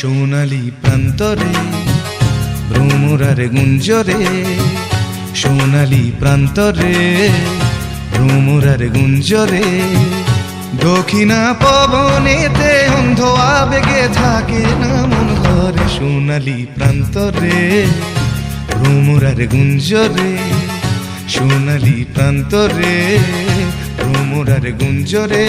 সোনালি প্রান্তরে ভ্রমরার গুঞ্জরে, সোনালি প্রান্তরে ভ্রমরার গুঞ্জরে। দক্ষিণা পবনেতে অন্ধ আবেগে থাকে না মন ঘরে, সোনালি প্রান্তরে ভ্রমরার গুঞ্জরে, সোনালি প্রান্তরে ভ্রমরার গুঞ্জরে।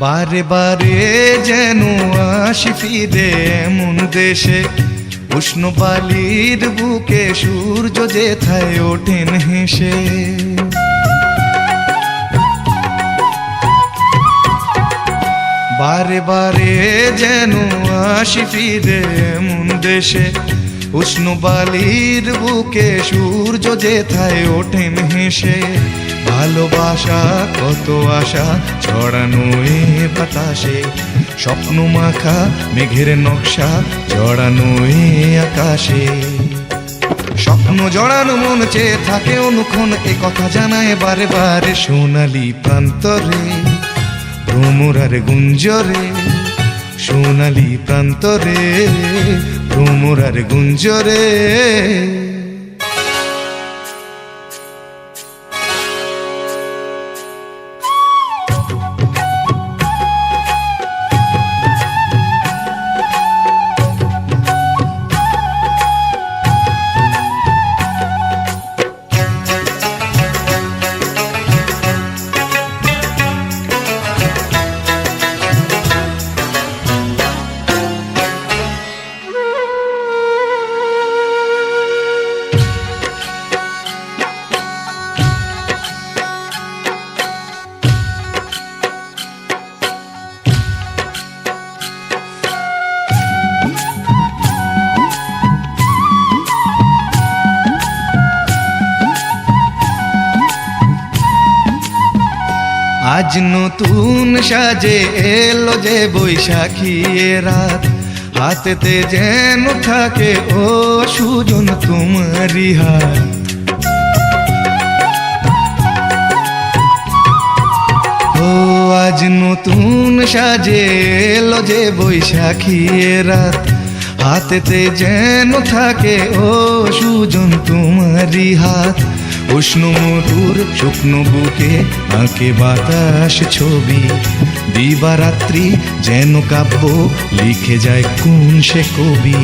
বারে বারে যেন আসি ফিরে এমন দেশে, উষ্ণ বালির বুকে সূর্য যেথায় ওঠেন হেসে। বারে বারে যেন আসি ফিরে এমন দেশে, উষ্ণ বালির বুকে সূর্য যেথায় ওঠেন হেসে। ভালোবাসা কত আশা ছড়ানো এ বাতাসে, স্বপ্ন মাখা মেঘের নকশা জড়ানো এ আকাশে। স্বপ্ন জড়ানো মন চেয়ে থাকে অনুক্ষণ, এ কথা জানায় বারে বারে। সোনালি প্রান্তরে ভ্রমরার গুঞ্জরে, সোনালি প্রান্তরে ভ্রমরার গুঞ্জরে। আজ নতুন সাজে এলো যে বৈশাখী রাত, হাতেতে যেন থাকে ও সুজন তোমারি হাত। ও আজ নতুন সাজে এলো যে বৈশাখী রাত, হাতেতে যেন থাকে ও সুজন তোমারি হাত। উষ্ণ মধুর শুকনো বুকে আঁকে বাতাস ছবি, দিবারাত্রি যেন কাব্য লিখে যায় কোন সে কবি।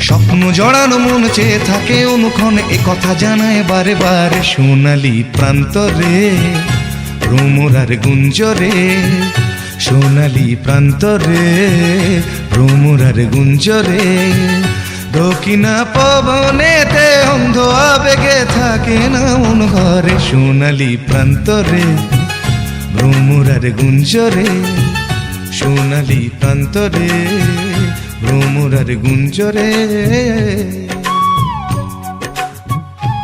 স্বপ্ন জড়ানো মন চেয়ে থাকে অনুক্ষণ, এ কথা জানায় বারে বারে। সোনালি প্রান্তরে ভ্রমরার গুঞ্জরে, সোনালি প্রান্তরে ভ্রমরার গুঞ্জরে। দক্ষিণা পবনেতে অন্ধ আবেগে থাকে না মন ঘরে, সোনালি প্রান্তরে ভ্রমরার গুঞ্জরে, সোনালি প্রান্তরে ভ্রমরার গুঞ্জরে।